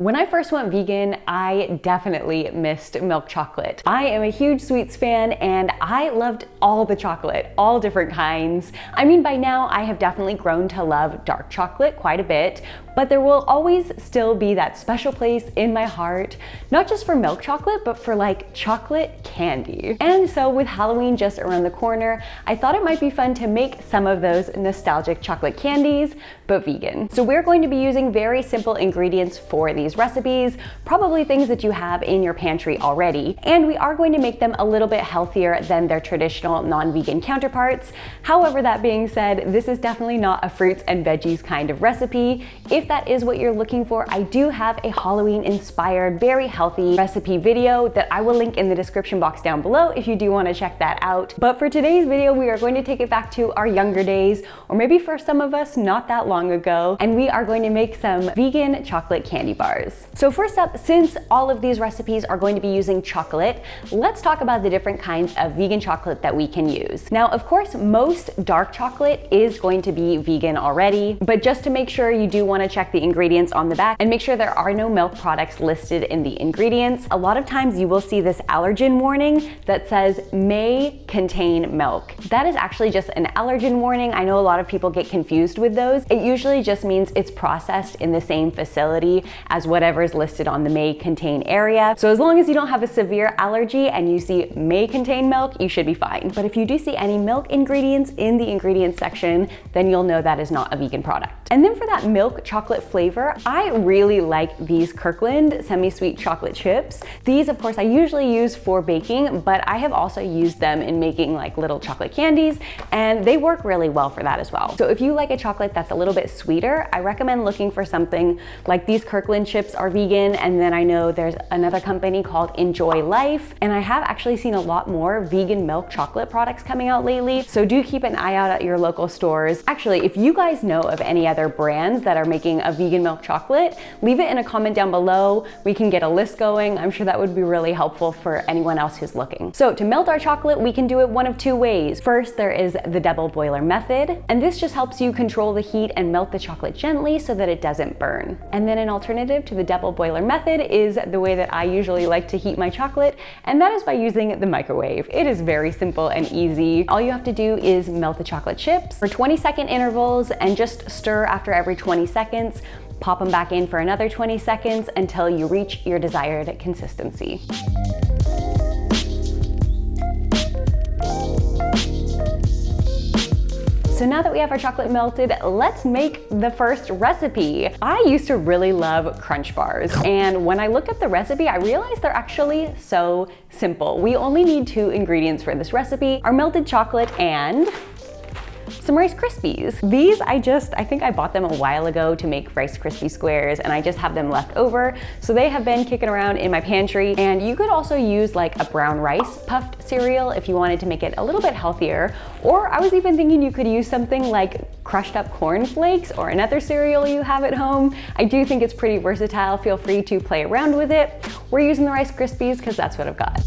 When I first went vegan, I definitely missed milk chocolate. I am a huge sweets fan and I loved all the chocolate, all different kinds. I mean, by now I have definitely grown to love dark chocolate quite a bit, but there will always still be that special place in my heart, not just for milk chocolate, but for like chocolate candy. And so with Halloween just around the corner, I thought it might be fun to make some of those nostalgic chocolate candies, but vegan. So we're going to be using very simple ingredients for these recipes, probably things that you have in your pantry already. And we are going to make them a little bit healthier than their traditional non-vegan counterparts. However, that being said, this is definitely not a fruits and veggies kind of recipe. If that is what you're looking for, I do have a Halloween inspired, very healthy recipe video that I will link in the description box down below if you do want to check that out. But for today's video, we are going to take it back to our younger days, or maybe for some of us not that long ago, and we are going to make some vegan chocolate candy bars. So first up, since all of these recipes are going to be using chocolate, let's talk about the different kinds of vegan chocolate that we can use. Now, of course, most dark chocolate is going to be vegan already, but just to make sure, you do want to check the ingredients on the back and make sure there are no milk products listed in the ingredients. A lot of times you will see this allergen warning that says may contain milk. That is actually just an allergen warning. I know a lot of people get confused with those. It usually just means it's processed in the same facility as whatever is listed on the may contain area. So as long as you don't have a severe allergy and you see may contain milk, you should be fine. But if you do see any milk ingredients in the ingredients section, then you'll know that is not a vegan product. And then for that milk chocolate flavor, I really like these Kirkland semi-sweet chocolate chips. These, of course, I usually use for baking, but I have also used them in making like little chocolate candies, and they work really well for that as well. So if you like a chocolate that's a little bit sweeter, I recommend looking for something like these Kirkland chips are vegan, and then I know there's another company called Enjoy Life, and I have actually seen a lot more vegan milk chocolate products coming out lately, so do keep an eye out at your local stores. Actually, if you guys know of any other brands that are making a vegan milk chocolate, leave it in a comment down below. We can get a list going. I'm sure that would be really helpful for anyone else who's looking. So to melt our chocolate, we can do it one of two ways. First, there is the double boiler method, and this just helps you control the heat and melt the chocolate gently so that it doesn't burn. And then an alternative to the double boiler method is the way that I usually like to heat my chocolate, and that is by using the microwave. It is very simple and easy. All you have to do is melt the chocolate chips for 20-second intervals and just stir after every 20 seconds. Pop them back in for another 20 seconds until you reach your desired consistency. So now that we have our chocolate melted, let's make the first recipe. I used to really love crunch bars, and when I looked at the recipe, I realized they're actually so simple. We only need 2 ingredients for this recipe: our melted chocolate and some Rice Krispies. These I think I bought them a while ago to make Rice Krispie squares, and I just have them left over. So they have been kicking around in my pantry. And you could also use like a brown rice puffed cereal if you wanted to make it a little bit healthier. Or I was even thinking you could use something like crushed up corn flakes or another cereal you have at home. I do think it's pretty versatile. Feel free to play around with it. We're using the Rice Krispies because that's what I've got.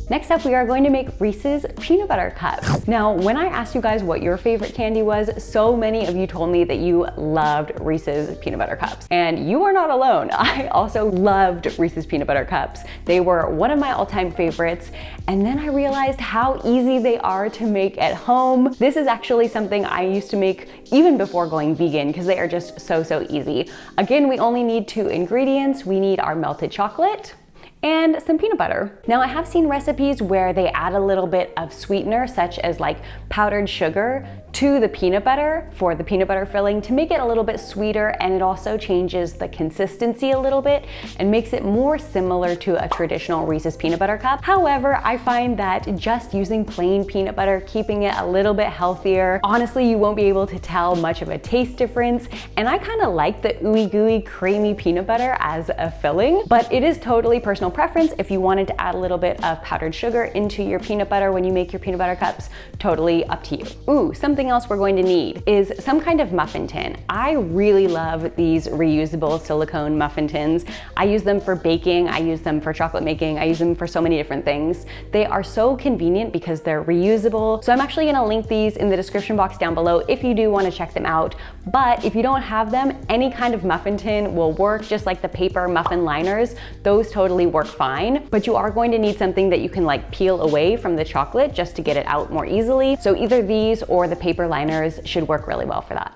Next up, we are going to make Reese's peanut butter cups. Now, when I asked you guys what your favorite candy was, so many of you told me that you loved Reese's peanut butter cups. And you are not alone. I also loved Reese's peanut butter cups. They were one of my all-time favorites. And then I realized how easy they are to make at home. This is actually something I used to make even before going vegan because they are just so easy. Again, we only need 2 ingredients. We need our melted chocolate and some peanut butter. Now, I have seen recipes where they add a little bit of sweetener, such as like powdered sugar, to the peanut butter for the peanut butter filling to make it a little bit sweeter, and it also changes the consistency a little bit and makes it more similar to a traditional Reese's peanut butter cup. However, I find that just using plain peanut butter, keeping it a little bit healthier, honestly, you won't be able to tell much of a taste difference, and I kind of like the ooey gooey creamy peanut butter as a filling, but it is totally personal preference. If you wanted to add a little bit of powdered sugar into your peanut butter when you make your peanut butter cups, totally up to you. Ooh, something else we're going to need is some kind of muffin tin. I really love these reusable silicone muffin tins. I use them for baking, I use them for chocolate making, I use them for so many different things. They are so convenient because they're reusable. So I'm actually gonna link these in the description box down below if you do wanna check them out. But if you don't have them, any kind of muffin tin will work, just like the paper muffin liners. Those totally work fine, but you are going to need something that you can like peel away from the chocolate just to get it out more easily. So either these or the paper liners should work really well for that.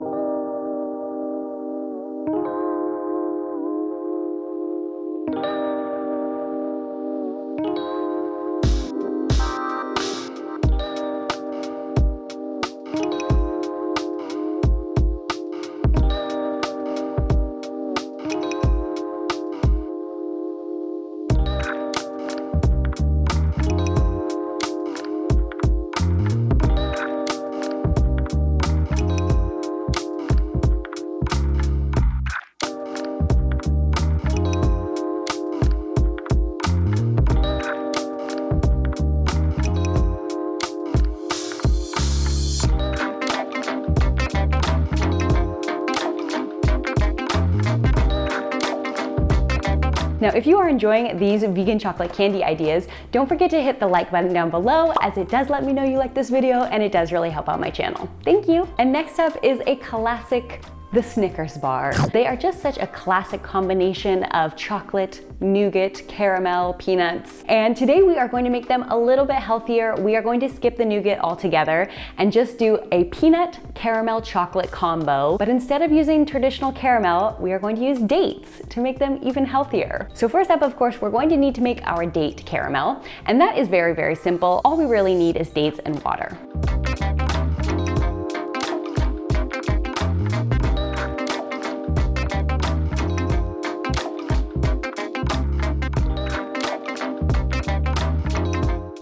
Now, if you are enjoying these vegan chocolate candy ideas, don't forget to hit the like button down below, as it does let me know you like this video and it does really help out my channel. Thank you. And next up is a classic, the Snickers bar. They are just such a classic combination of chocolate, nougat, caramel, peanuts. And today we are going to make them a little bit healthier. We are going to skip the nougat altogether and just do a peanut caramel chocolate combo. But instead of using traditional caramel, we are going to use dates to make them even healthier. So first up, of course, we're going to need to make our date caramel. And that is very, very simple. All we really need is dates and water.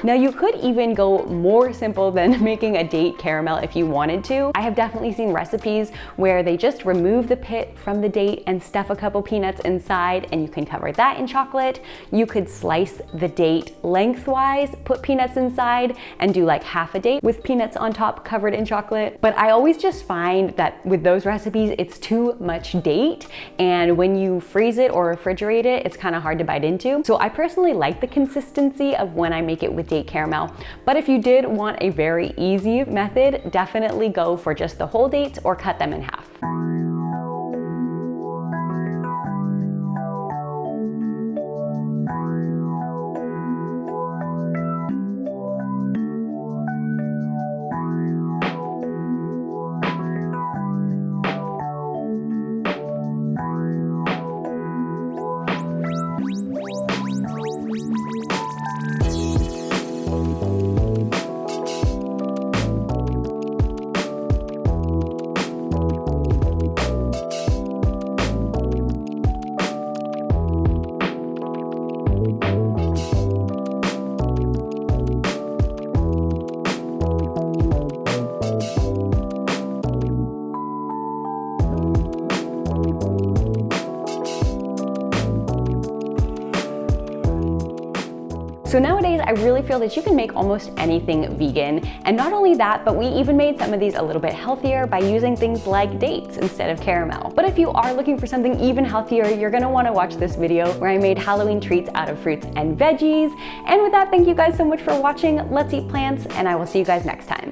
Now you could even go more simple than making a date caramel if you wanted to. I have definitely seen recipes where they just remove the pit from the date and stuff a couple peanuts inside, and you can cover that in chocolate. You could slice the date lengthwise, put peanuts inside, and do like half a date with peanuts on top covered in chocolate. But I always just find that with those recipes, it's too much date, and when you freeze it or refrigerate it, it's kind of hard to bite into. So I personally like the consistency of when I make it with date caramel. But if you did want a very easy method, definitely go for just the whole dates or cut them in half. So nowadays, I really feel that you can make almost anything vegan. And not only that, but we even made some of these a little bit healthier by using things like dates instead of caramel. But if you are looking for something even healthier, you're gonna wanna watch this video where I made Halloween treats out of fruits and veggies. And with that, thank you guys so much for watching. Let's eat plants, and I will see you guys next time.